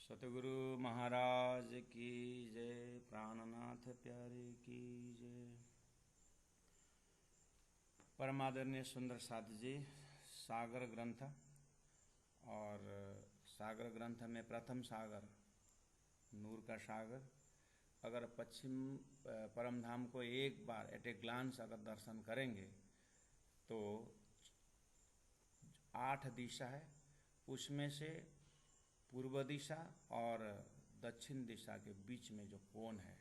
सतगुरु महाराज की जय। प्राणनाथ प्यारे की जय। परमादरणीय सुंदर साथ जी, सागर ग्रंथ और सागर ग्रंथ में प्रथम सागर नूर का सागर, अगर पश्चिम परमधाम को एक बार एट ए ग्लांस अगर दर्शन करेंगे तो 8 दिशा है, उसमें से पूर्व दिशा और दक्षिण दिशा के बीच में जो कोण है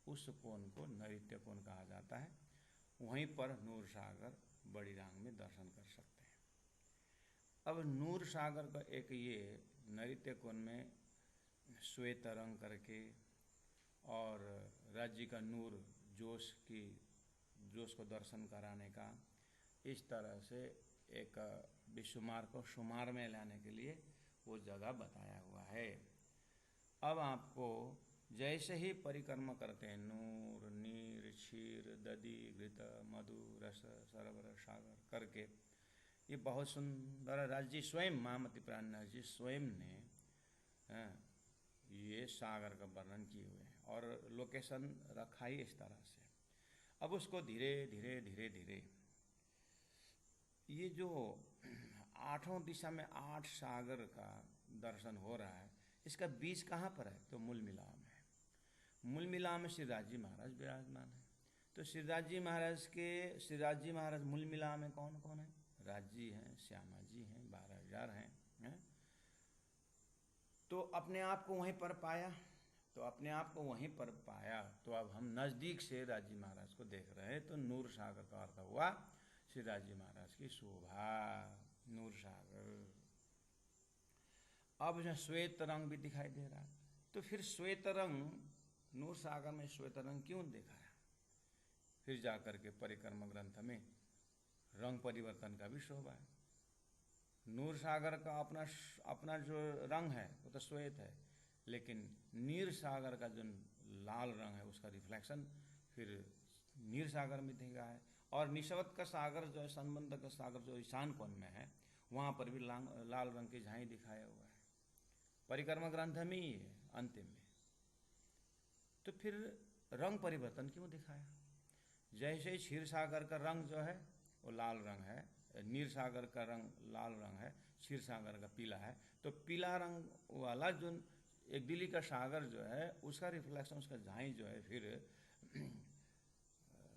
उस कोण को नैऋत्य कोण कहा जाता है। वहीं पर नूर सागर बड़ी रांग में दर्शन कर सकते हैं। अब नूर सागर का एक ये नैऋत्य कोण में श्वेत रंग करके और राज्य का नूर जोश को दर्शन कराने का, इस तरह से एक विषुमार को शुमार में लाने के लिए वो जगह बताया हुआ है। अब आपको जैसे ही परिक्रमा करते हैं, नूर, नीर, क्षीर, दधि, घृत, मधु, रस, सरोवर, सागर करके, ये बहुत सुंदर राज्य स्वयं महामती प्राणनाथ जी स्वयं ने ये सागर का वर्णन किए हुए हैं और लोकेशन रखा ही इस तरह से। अब उसको धीरे धीरे धीरे धीरे ये जो 8 दिशा में 8 सागर का दर्शन हो रहा है, इसका बीज कहाँ पर है? तो मूल मिलाम है। मूल मिलाम में श्रीराज जी महाराज विराजमान है। तो श्रीराज जी महाराज मूल मिलाम में कौन कौन है? राज जी हैं, श्यामा जी हैं, 12,000 हैं। तो अपने आप को वहीं पर पाया। तो अब हम नज़दीक से राज जी महाराज को देख रहे हैं। तो नूर सागर का अर्थ हुआ श्रीराज जी महाराज की शोभा, नूर सागर। अब जो श्वेत रंग भी दिखाई दे रहा है, तो फिर श्वेत रंग नूर सागर में श्वेत रंग क्यों दिखाया? फिर जाकर के परिक्रमा ग्रंथ में रंग परिवर्तन का भी शोभा है। नूर सागर का अपना जो रंग है वो तो श्वेत है, लेकिन नीर सागर का जो लाल रंग है उसका रिफ्लेक्शन फिर नीर सागर में दिख रहा है। और निशवत का सागर जो है, संबंध का सागर जो ईशान कोण में है, वहाँ पर भी लाल रंग की झाई दिखाया हुआ है। परिक्रमा ग्रंथ में ही है अंतिम में। तो फिर रंग परिवर्तन क्यों दिखाया? जैसे क्षीर सागर का रंग जो है वो लाल रंग है, नीर सागर का रंग लाल रंग है, क्षीर सागर का पीला है। तो पीला रंग वाला जो एक दिल्ली का सागर जो है उसका रिफ्लेक्शन, उसका झाई जो है फिर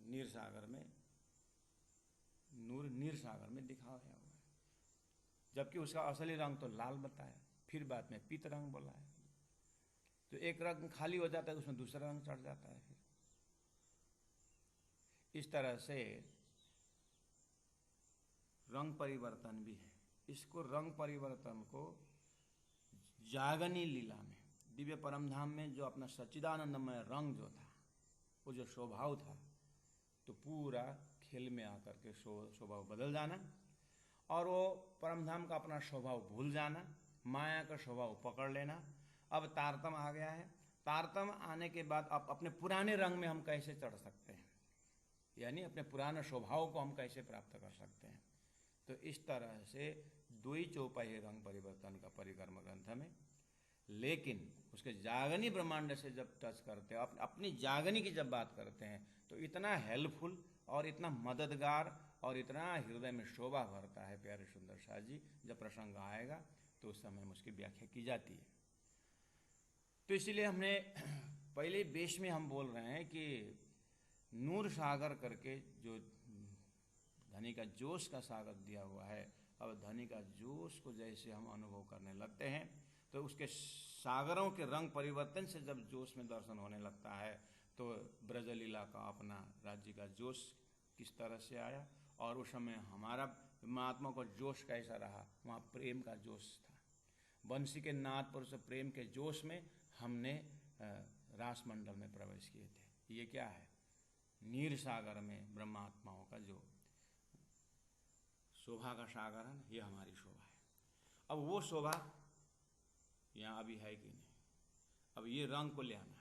नीर सागर में दिखाया हुआ है, जबकि उसका असली रंग तो लाल बताया, फिर बाद में पीत रंग बोला है। तो एक रंग खाली हो जाता है, उसमें दूसरा रंग चढ़ जाता है। फिर इस तरह से रंग परिवर्तन भी है। इसको रंग परिवर्तन को जागनी लीला में, दिव्य परमधाम में जो अपना सच्चिदानंदमय रंग जो था, वो जो स्वभाव था, तो पूरा खेल में आकर के स्वभाव बदल जाना और वो परमधाम का अपना स्वभाव भूल जाना, माया का स्वभाव पकड़ लेना। अब तारतम आ गया है। तारतम आने के बाद अब अपने पुराने रंग में हम कैसे चढ़ सकते हैं, यानी अपने पुराने स्वभाव को हम कैसे प्राप्त कर सकते हैं। तो इस तरह से 2 चौपाई रंग परिवर्तन का परिक्रमा ग्रंथ में। लेकिन उसके जागनी ब्रह्मांड से जब टच करते हैं, अपनी जागनी की जब बात करते हैं, तो इतना हेल्पफुल और इतना मददगार और इतना हृदय में शोभा भरता है प्यारे सुंदर शाह जी। जब प्रसंग आएगा तो उस समय उसकी व्याख्या की जाती है। तो इसीलिए हमने पहले बेश में हम बोल रहे हैं कि नूर सागर करके जो धनी का जोश का सागर दिया हुआ है, अब धनी का जोश को जैसे हम अनुभव करने लगते हैं तो उसके सागरों के रंग परिवर्तन से जब जोश में दर्शन होने लगता है, तो ब्रजलीला का अपना राज्य का जोश किस तरह से आया और उस समय हमारा महात्मा का जोश कैसा रहा। वहाँ प्रेम का जोश था। बंसी के नाद पर उस प्रेम के जोश में हमने रास मंडल में प्रवेश किए थे। ये क्या है? नीर सागर में ब्रह्मात्माओं का जो शोभा का सागर है ना, ये हमारी शोभा है। अब वो शोभा यहाँ अभी है कि नहीं, अब ये रंग को ले आना है।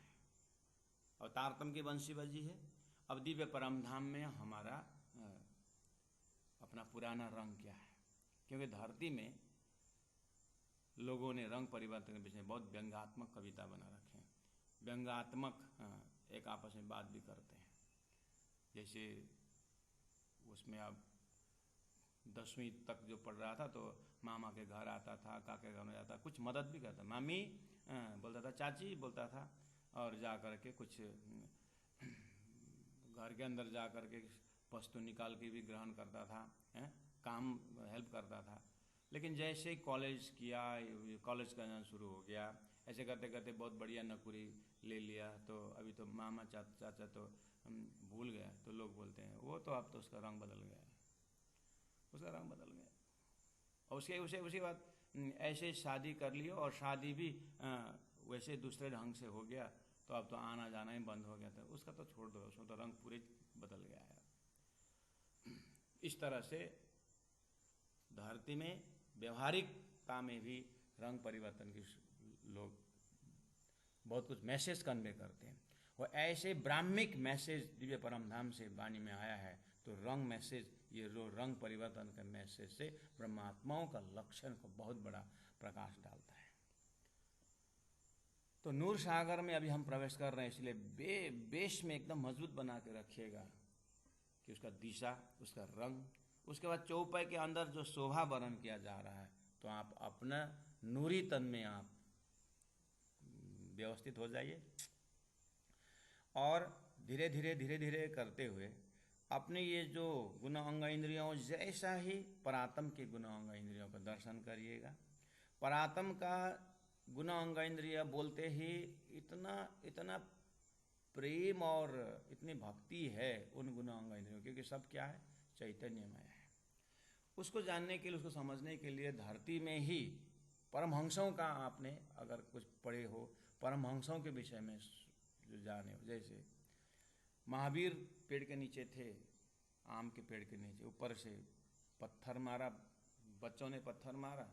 और तारतम की बंसी बजी है। अब दिव्य परमधाम में हमारा अपना पुराना रंग क्या है? क्योंकि धरती में लोगों ने रंग परिवर्तन के विषय में बहुत व्यंग्यात्मक कविता बना रखे हैं, व्यंग्यात्मक एक आपस में बात भी करते हैं। जैसे उसमें अब 10वीं तक जो पढ़ रहा था तो मामा के घर आता था, काके के घर में जाता, कुछ मदद भी करता, मामी बोलता था, चाची बोलता था, और जा कर के कुछ घर के अंदर जा कर के वस्तु निकाल के भी ग्रहण करता था, काम हेल्प करता था। लेकिन जैसे ही कॉलेज किया, कॉलेज करना शुरू हो गया, ऐसे करते करते बहुत बढ़िया नौकरी ले लिया, तो अभी तो मामा चाचा तो भूल गया, तो लोग बोलते हैं वो तो अब तो उसका रंग बदल गया, उसका रंग बदल गया। और उसके बाद ऐसे शादी कर लिया, और शादी भी वैसे दूसरे ढंग से हो गया, तो अब तो आना जाना ही बंद हो गया था, उसका तो छोड़ दो, उसमें तो रंग पूरे बदल गया है। इस तरह से धरती में व्यवहारिकता में भी रंग परिवर्तन की लोग बहुत कुछ मैसेज कन्वे करते हैं। और ऐसे ब्राह्मिक मैसेज दिव्य परम धाम से वाणी में आया है, तो रंग मैसेज, ये जो रंग परिवर्तन के मैसेज से ब्रह्मात्माओं का लक्षण को बहुत बड़ा प्रकाश डालता है। तो नूर सागर में अभी हम प्रवेश कर रहे हैं, इसलिए बेस में एकदम मजबूत बना के रखिएगा कि उसका दिशा, उसका रंग, उसके बाद चौपाई के अंदर जो शोभा वर्णन किया जा रहा है, तो आप अपना नूरी तन में आप व्यवस्थित हो जाइए, और धीरे धीरे करते हुए अपने ये जो गुण अंग इंद्रियों जैसा ही परात्म के गुण अंग इंद्रियों का दर्शन करिएगा। परात्म का गुण अंग इंद्रिय बोलते ही इतना प्रेम और इतनी भक्ति है उन गुण अंग इंद्रियों, क्योंकि सब क्या है, चैतन्यमय है। उसको जानने के लिए, उसको समझने के लिए धरती में ही परमहंसों का आपने अगर कुछ पढ़े हो, परमहंसों के विषय में जो जाने हो, जैसे महावीर पेड़ के नीचे थे, आम के पेड़ के नीचे, ऊपर से पत्थर मारा, बच्चों ने पत्थर मारा,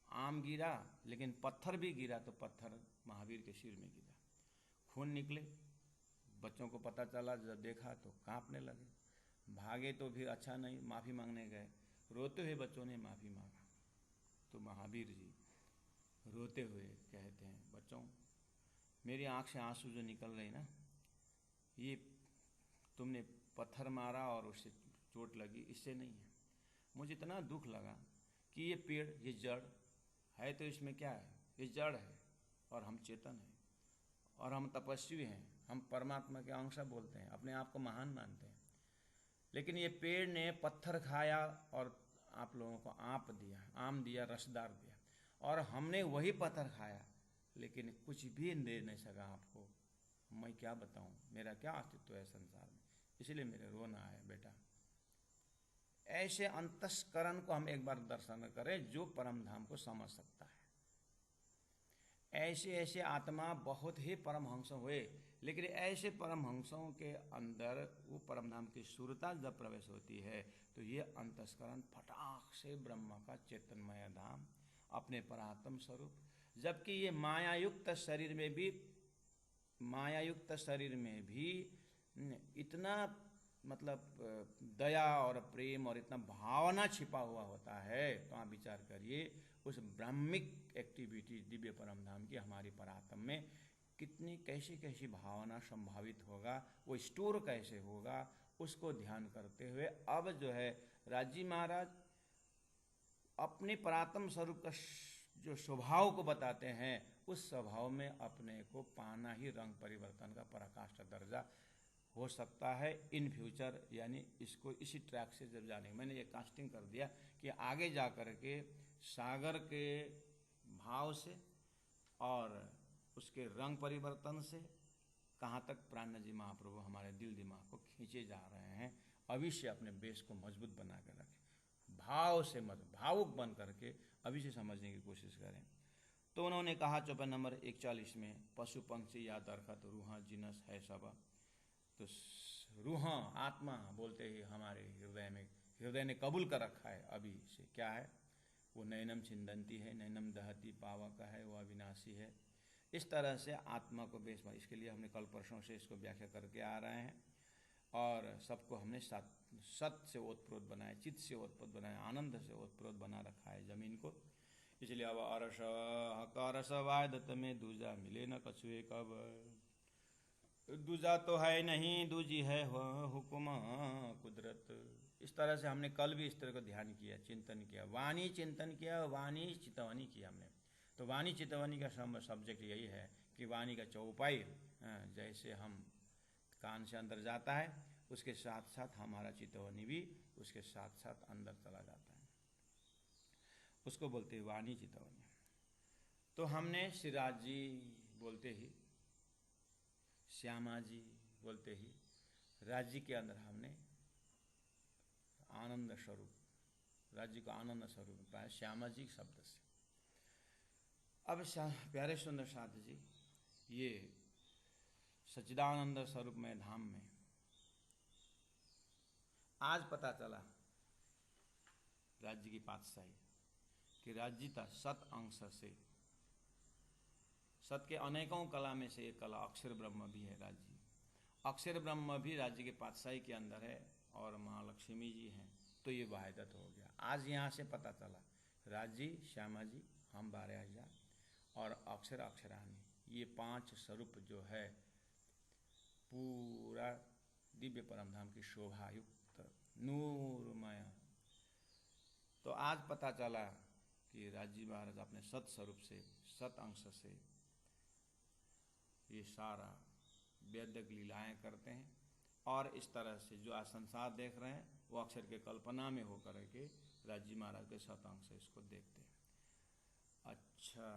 आम गिरा, लेकिन पत्थर भी गिरा तो पत्थर महावीर के सिर में गिरा, खून निकले। बच्चों को पता चला, जब देखा तो कांपने लगे, भागे तो फिर अच्छा नहीं, माफ़ी मांगने गए, रोते हुए बच्चों ने माफ़ी मांगा। तो महावीर जी रोते हुए कहते हैं, बच्चों मेरी आँख से आंसू जो निकल रही ना, ये तुमने पत्थर मारा और उससे चोट लगी, इससे नहीं है। मुझे इतना दुख लगा कि ये पेड़, ये जड़ है, तो इसमें क्या है, ये जड़ है और हम चेतन हैं, और हम तपस्वी हैं, हम परमात्मा के अंश बोलते हैं, अपने आप को महान मानते हैं। लेकिन ये पेड़ ने पत्थर खाया और आप लोगों को आम दिया, रसदार दिया, और हमने वही पत्थर खाया, लेकिन कुछ भी दे नहीं सका आपको। मैं क्या बताऊं, मेरा क्या अस्तित्व है संसार में, इसलिए मेरे रोना आया बेटा। ऐसे अंतस्करण को हम एक बार दर्शन करें जो परम धाम को समझ सकता है। ऐसे आत्मा बहुत ही परमहंस हुए, लेकिन ऐसे परमहंसों के अंदर वो परमधाम की सुरता जब प्रवेश होती है, तो ये अंतस्करण फटाक से ब्रह्म का चेतनमय धाम, अपने परात्म स्वरूप, जबकि ये मायायुक्त शरीर में भी इतना मतलब दया और प्रेम और इतना भावना छिपा हुआ होता है। तो आप विचार करिए उस ब्राह्मिक एक्टिविटी दिव्य परम धाम की हमारी परात्म में कितनी कैसी भावना संभावित होगा, वो स्टोर कैसे होगा, उसको ध्यान करते हुए अब जो है राजी महाराज अपने परात्म स्वरूप का जो स्वभाव को बताते हैं, उस स्वभाव में अपने को पाना ही रंग परिवर्तन का पराकाष्ठा दर्जा हो सकता है इन फ्यूचर। यानी इसको इसी ट्रैक से जब जाने, मैंने ये कास्टिंग कर दिया कि आगे जा कर के सागर के भाव से और उसके रंग परिवर्तन से कहाँ तक प्राण जी महाप्रभु हमारे दिल दिमाग को खींचे जा रहे हैं। अभी से अपने बेस को मजबूत बना कर रखें, भाव से भावुक बन करके अभी से समझने की कोशिश करें। तो उन्होंने कहा 54 नंबर 41 में, पशु पंक्षी या दरखत रूहा जिनस है सब। तो रूहा आत्मा बोलते ही हमारे हृदय ने कबूल कर रखा है अभी से, क्या है वो, नैनम छिंदंती है, नैनम दहती पावक है, वो अविनाशी है। इस तरह से आत्मा को बेस, इसके लिए हमने कल परसों से इसको व्याख्या करके आ रहे हैं, और सबको हमने सत से ओतप्रोत बनाया, चित्त से ओतप्रोत बनाया, आनंद से ओतप्रोत बना रखा है जमीन को। इसलिए इसलिए अब अरस करस वायदत में दूजा मिले न कछुए कब। दूजा तो है नहीं, दूजी है हुक्म कुदरत। इस तरह से हमने कल भी इस तरह का ध्यान किया, चिंतन किया, वाणी चिंतन किया, वाणी चितवनी किया हमने। तो वाणी चितवनी का सब्जेक्ट यही है कि वाणी का चौपाई जैसे हम कान से अंदर जाता है, उसके साथ साथ हमारा चितवनी भी उसके साथ साथ अंदर चला जाता है, उसको बोलते हैं वाणी चितवनी। तो हमने सिराज जी बोलते ही, श्यामा जी बोलते ही, राज्य के अंदर हमने आनंद स्वरूप, राज्य को आनंद स्वरूप पाया श्यामा जी शब्द से। अब प्यारे सुंदर साथ जी, ये सच्चिदानंद स्वरूप में धाम में आज पता चला राज्य की पातशाही कि राज्य था सत अंश से, सत के अनेकों कला में से एक कला अक्षर ब्रह्म भी है। राज्य अक्षर ब्रह्म भी राज्य के पातशाही के अंदर है और महालक्ष्मी जी हैं, तो ये वाहिदत हो गया। आज यहाँ से पता चला राज्य, श्यामा जी, हम 12,000 और अक्षर अक्षरानी, ये 5 स्वरूप जो है पूरा दिव्य परमधाम की शोभायुक्त नूरमय। तो आज पता चला कि राज्य महाराज अपने सत स्वरूप से, सत अंश से ये सारा वैदिक लीलाएं करते हैं और इस तरह से जो आज संसार देख रहे हैं वो अक्षर के कल्पना में होकर के राज्य महाराज के सत अंश से इसको देखते हैं। अच्छा,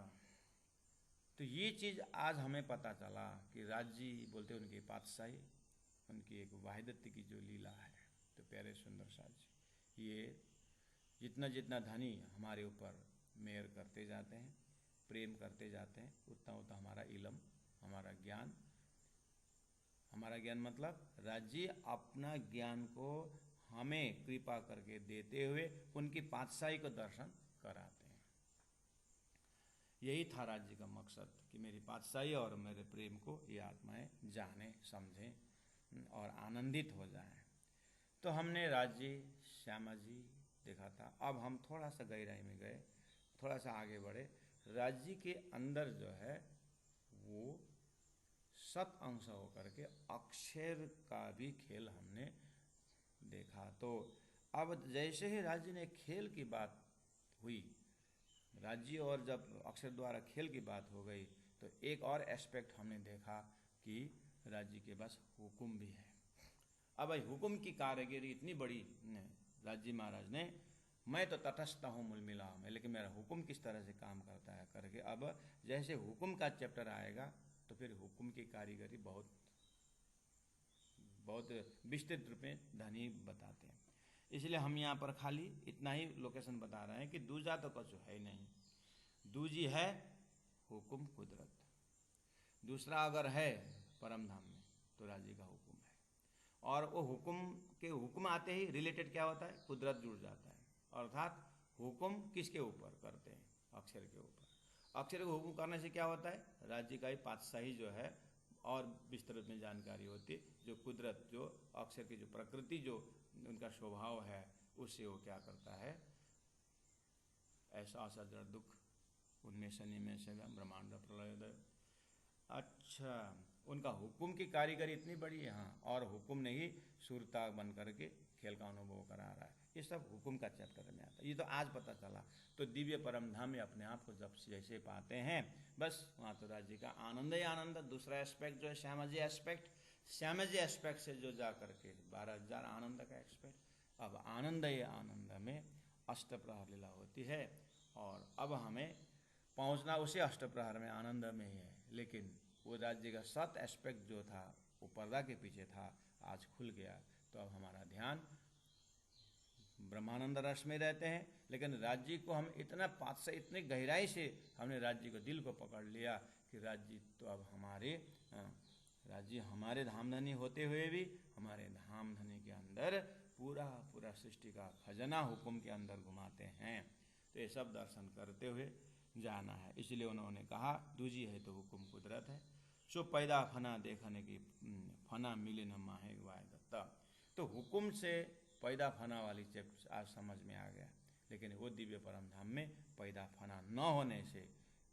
तो ये चीज़ आज हमें पता चला कि राज्य बोलते उनकी पातशाही, उनकी एक वाहिदत्व की जो लीला है। तो प्यारे सुंदर साथ जी, ये जितना जितना धनी हमारे ऊपर मेहर करते जाते हैं, प्रेम करते जाते हैं, उतना उतना हमारा इलम, हमारा ज्ञान मतलब राज्य अपना ज्ञान को हमें कृपा करके देते हुए उनकी पातशाही को दर्शन कराते हैं। यही था राज्य का मकसद कि मेरी पातशाही और मेरे प्रेम को ये आत्माएं जाने, समझें और आनंदित हो जाएं। तो हमने राज्य, श्यामा जी देखा था। अब हम थोड़ा सा गहराई में गए, थोड़ा सा आगे बढ़े। राज्य के अंदर जो है वो सत अंश होकर के अक्षर का भी खेल हमने देखा। तो अब जैसे ही राज्य ने खेल की बात हुई, राज्य और जब अक्षर द्वारा खेल की बात हो गई, तो एक और एस्पेक्ट हमने देखा कि राज्य के पास हुक्म भी है। अब भाई हुक्म की कारीगरी इतनी बड़ी राज्य महाराज ने, मैं तो तटस्थ हूँ मुलमिला में, लेकिन मेरा हुक्म किस तरह से काम करता है करके, अब जैसे हुक्म का चैप्टर आएगा तो फिर हुक्म की कारीगरी बहुत बहुत विस्तृत रूप में धनी बताते हैं। इसलिए हम यहाँ पर खाली इतना ही लोकेशन बता रहे हैं कि दूजा तो कुछ है नहीं, दूजी है हुक्म कुदरत। दूसरा अगर है परमधाम में तो राज्य का हुक्म है, और वो हुक्म के हुक्म आते ही रिलेटेड क्या होता है, कुदरत जुड़ जाता है। अर्थात हुक्म किसके ऊपर करते हैं, अक्षर के ऊपर। अक्षर को हुक्म करने से क्या होता है, राज्य का ही पातशाही जो है और विस्तृत में जानकारी होती है। जो कुदरत, जो अक्षर की जो प्रकृति, जो उनका स्वभाव है, उससे वो क्या करता है, ऐसा ऐसा जड़ दुख उन्मेष निमेष ब्रह्मांड प्रलयोदय। अच्छा, उनका हुक्म की कारीगरी इतनी बड़ी है। हाँ, और हुक्म ने ही सुरता बन करके खेल का अनुभव करा रहा है। ये सब हुक्म का चैप्टर में आता है। ये तो आज पता चला। तो दिव्य परमधाम में अपने आप को जब जैसे पाते हैं, बस वहाँ तो राज्य का आनंद ही आनंद। दूसरा एस्पेक्ट जो है श्यामा जी एस्पेक्ट, श्यामा जी एस्पेक्ट से जो जा करके 12,000 आनंद का एस्पेक्ट। अब आनंद ही आनंद में अष्टप्रहर लीला होती है, और अब हमें पहुँचना उसी अष्टप्रहर में आनंद में ही है। लेकिन वो राज्य का सत एस्पेक्ट जो था वो पर्दा के पीछे था, आज खुल गया। तो अब हमारा ध्यान ब्रह्मानंद रस में रहते हैं, लेकिन राज्य को हम इतना पात से, इतनी गहराई से हमने राज्य को दिल को पकड़ लिया कि राज्य तो अब हमारे राज्य हमारे धामधनी होते हुए भी हमारे धामधनी के अंदर पूरा पूरा सृष्टि का खजाना हुक्म के अंदर घुमाते हैं। तो ये सब दर्शन करते हुए जाना है। इसलिए उन्होंने कहा दूजी है तो हुक्म कुदरत है, सो पैदा फना देखने की फना मिले न माहे वायदत्ता। तो हुक्म से पैदा फना वाली चैप्टर आज समझ में आ गया लेकिन वो दिव्य परम धाम में पैदा फना न होने से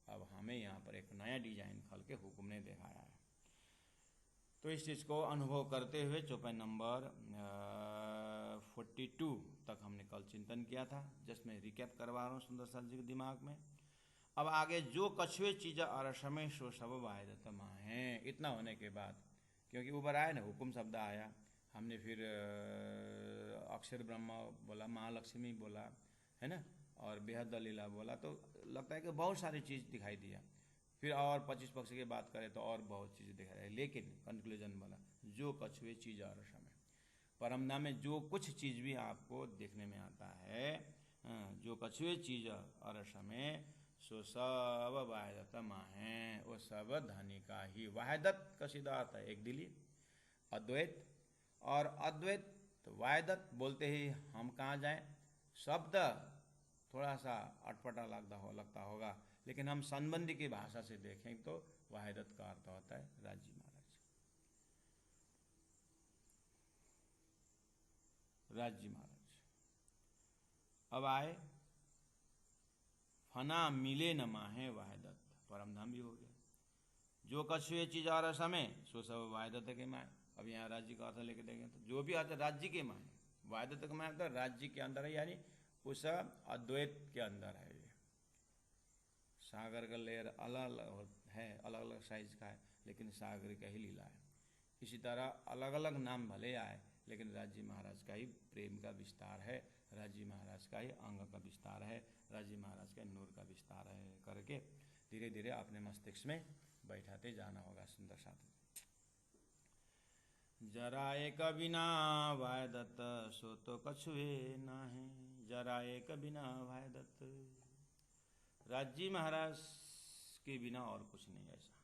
अब हमें यहाँ पर एक नया डिजाइन खोल के हुक्म ने दिखाया है। तो इस चीज़ को अनुभव करते हुए चौपाई नंबर 42 तक हमने कल चिंतन किया था, जिसमें रिकैप करवा रहा हूँ सुंदर साथ जी के दिमाग में। अब आगे जो कछुए चीज़ अरसमय सो सब वायदतमा हैं, इतना होने के बाद क्योंकि ऊपर आया ना हुक्म शब्द आया, हमने फिर अक्षर ब्रह्म बोला, महालक्ष्मी बोला, है ना, और बेहद लीला बोला, तो लगता है कि बहुत सारी चीज़ दिखाई दिया। फिर और 25 पक्ष की बात करें तो और बहुत चीज़ें दिखाई रही, लेकिन कंक्लूजन बोला जो कछुए चीज़ अरसमय, परमधाम में जो कुछ चीज़ भी आपको देखने में आता है, जो कछुए चीज़ अरसमय सो सब वायदतमा है, वो सब धनी का ही। वायदत का सीधा अर्थ है एक दिली, अद्वैत, और अद्वैत तो वायदत बोलते ही हम कहाँ जाएं, शब्द थोड़ा सा अटपटा लगता होगा, लेकिन हम संबंधी की भाषा से देखें तो वायदत का अर्थ होता है राजी महाराज, राजी महाराज। अब आए फना मिले न माहे वायदत, परमधाम भी हो गया। जो कछुए चीज आ रहा समय सो सब वायदत के माए। अब यहाँ राज्य का अर्थ लेके देखें तो जो भी आता है राज्य के माए, वायदत के माए तो राज्य के अंदर है, यानी उस अद्वैत के अंदर है। ये सागर का लेयर अलग अलग है, अलग अलग साइज का है, लेकिन सागर का ही लीला है। इसी तरह अलग अलग नाम भले आए, लेकिन राज्य महाराज का ही प्रेम का विस्तार है, राज्य महाराज का ही अंग का विस्तार है, राज्य महाराज का नूर का विस्तार है करके धीरे धीरे अपने मस्तिष्क में बैठाते जाना होगा। सुंदर साथ जरा एक बिना वायदत सो तो कछुए ना है, जरा एक बिना वायदत, राज्य महाराज के बिना और कुछ नहीं ऐसा।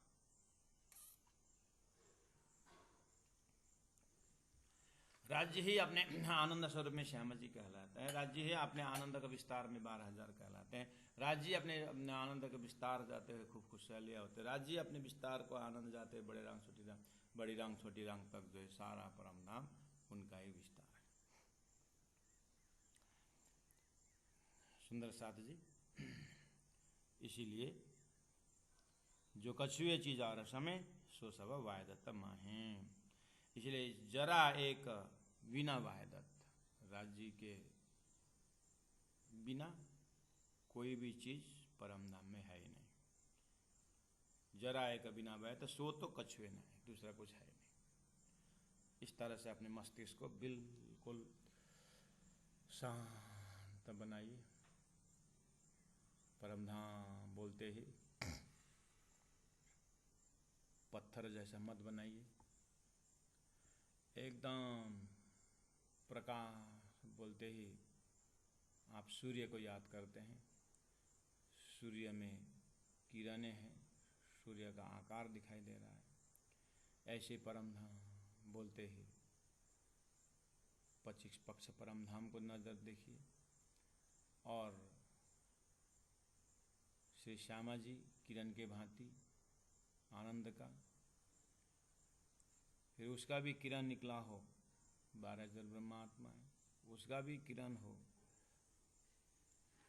राज्य ही अपने आनंद स्वरूप में श्यामा जी कहलाते हैं, राज्य ही अपने आनंद का विस्तार में 12,000 कहलाते हैं, राज्य अपने आनंद का विस्तार जाते हुए खूब खुशहालियाँ होते हैं, राज्य अपने विस्तार को आनंद जाते बड़े रंग छोटी रंग, बड़ी रंग छोटी रंग तक जो है सारा परम धाम उनका ही विस्तार है। सुंदर साथ जी, इसीलिए जो कछुए चीज आ समय सो सब वायदत माहे, इसलिए जरा एक बिना वायदत, राज्य के बिना कोई भी चीज परम धाम में है ही नहीं। जरा एक बिना वायदत सो तो कछुए नहीं, दूसरा कुछ है नहीं। इस तरह से अपने मस्तिष्क को बिल्कुल शांत बनाइए, परमधाम बोलते ही पत्थर जैसा मत बनाइए, एकदम प्रकाश बोलते ही आप सूर्य को याद करते हैं, सूर्य में किरणें हैं, सूर्य का आकार दिखाई दे रहा है। ऐसे परमधाम बोलते ही 25 पक्ष परमधाम को नजर देखिए, और श्री श्यामा जी किरण के भांति आनंद का, फिर उसका भी किरण निकला हो, 12 जल ब्रह्मात्मा है, उसका भी किरण हो,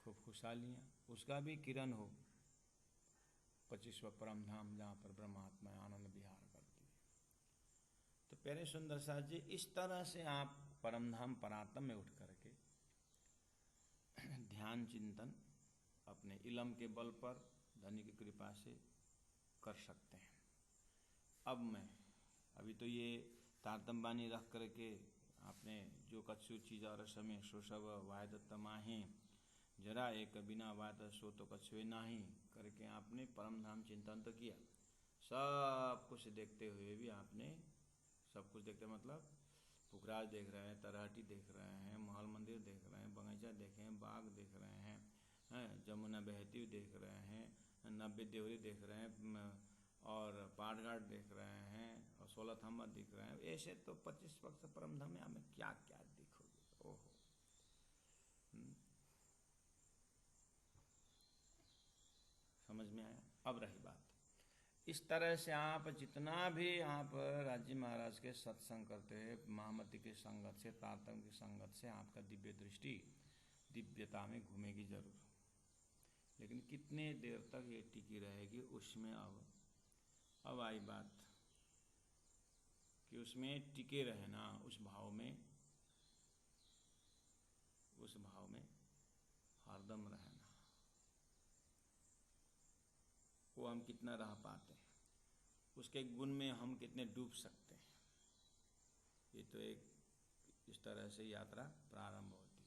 खूब खुशहालियाँ, उसका भी किरण हो, 25वां परम धाम जहाँ पर ब्रह्मात्मा आनंद विहार करती है। तो प्यारे सुंदर साथ जी, इस तरह से आप परम धाम परात्म में उठ करके ध्यान चिंतन अपने इलम के बल पर धनी की कृपा से कर सकते हैं। अब मैं अभी तो ये तारतम बानी रख करके आपने जो कछु चीज और समय सो सब वायदत माही, जरा एक बिना वायद सो तो कछुए नाही करके आपने परम धाम चिंतन तो किया। सब कुछ देखते हुए भी आपने, सब कुछ देखते मतलब पुखराज देख रहे हैं, तराटी देख रहे हैं, महल मंदिर देख रहे हैं, बगीचा देखे हैं, बाग देख रहे हैं, जमुना बहती हुई देख रहे हैं, नब्बे देवरी देख रहे हैं, और पाटघाट देख रहे हैं, और 16 थम्बा दिख रहे हैं। ऐसे तो 25 पक्ष परम धाम में हमें क्या क्या दिखोगे, ओहो। समझ में आया? अब रही बात, इस तरह से आप जितना भी आप राज्य महाराज के सत्संग करते हैं, महामती की संगत से, तारतम की संगत से आपका दिव्य दृष्टि दिव्यता में घूमेगी जरूर, लेकिन कितने देर तक ये टिकी रहेगी उसमें अब आई बात कि उसमें टिके रहना, उस भाव में हरदम रहना, वो हम कितना रह पाते हैं, उसके गुण में हम कितने डूब सकते हैं। ये तो एक इस तरह से यात्रा प्रारंभ होती है।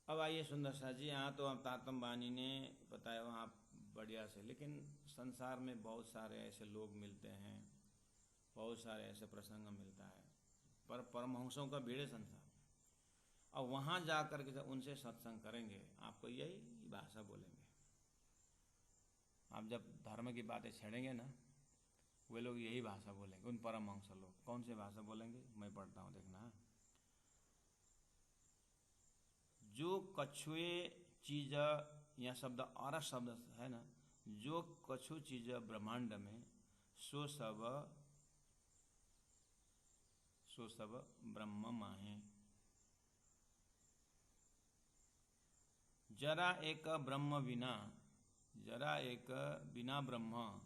अब आइए सुंदर सा जी, यहाँ तो तारतम बानी ने बताया वहाँ बढ़िया से, लेकिन संसार में बहुत सारे ऐसे लोग मिलते हैं, बहुत सारे ऐसे प्रसंग मिलता है, पर परमहंसों का भीड़ है संसार। अब वहाँ जा कर के जब उनसे सत्संग करेंगे, आपको यही भाषा बोलेंगे। आप जब धर्म की बातें छेड़ेंगे ना, वे लोग यही भाषा बोलेंगे। उन परमहंस लोग कौन सी भाषा बोलेंगे, मैं पढ़ता हूँ, देखना। जो कछुए चीज, यह शब्द और शब्द है ना, जो कछु चीज ब्रह्मांड में सो सब ब्रह्म माहे। जरा एक ब्रह्म बिना ब्रह्म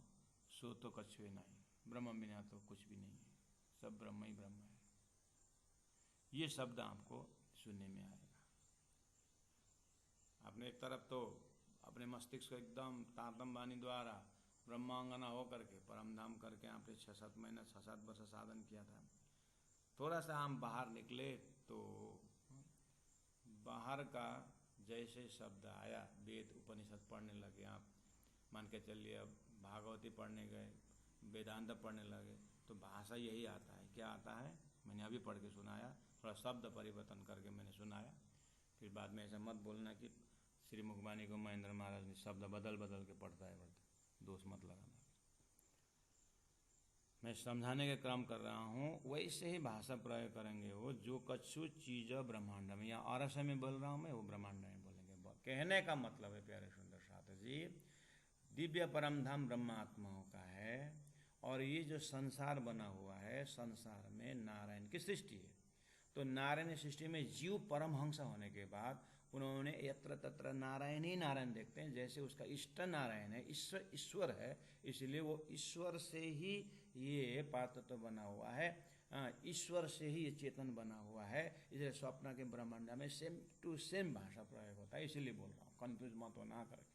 सो तो कछुए नहीं। ब्रह्म बिना तो कुछ भी नहीं है, सब ब्रह्म ही ब्रह्म है। ये शब्द आपको सुनने में आएगा। आपने एक तरफ तो अपने मस्तिष्क को एकदम तारतम बानी द्वारा ब्रह्मांगना हो करके परमधाम करके आपने 6-7 महीना 6-7 वर्ष साधन किया था। थोड़ा सा हम बाहर निकले तो बाहर का जैसे शब्द आया, वेद उपनिषद पढ़ने लगे, आप मान के चलिए, अब भागवती पढ़ने गए, वेदांत पढ़ने लगे, तो भाषा यही आता है। क्या आता है, मैंने अभी पढ़ के सुनाया, थोड़ा शब्द परिवर्तन करके मैंने सुनाया। फिर बाद में ऐसा मत बोलना कि श्री मुखबानी को महेंद्र महाराज ने शब्द बदल के पढ़ता है, दोष मत लगाना। मैं समझाने के क्रम कर रहा हूँ, वैसे ही भाषा प्रयोग करेंगे वो। जो कछु चीज ब्रह्मांड में, या औरस में बोल रहा हूँ मैं, वो ब्रह्मांड में बोलेंगे। कहने का मतलब है प्यारे सुंदर साथ जी, दिव्य परम धाम ब्रह्मात्माओं का है, और ये जो संसार बना हुआ है, संसार में नारायण की सृष्टि है। तो नारायण सृष्टि में जीव परमहंस होने के बाद उन्होंने यत्र तत्र नारायण ही नारायण देखते हैं। जैसे उसका इष्ट नारायण है, ईश्वर है, इसलिए वो ईश्वर से ही ये पातत्व बना हुआ है, ईश्वर से ही ये चेतन बना हुआ है। इसलिए स्वप्न के ब्रह्मांड में सेम टू सेम भाषा प्रयोग होता है। इसीलिए बोल रहा हूँ, कन्फ्यूज मत होना करके।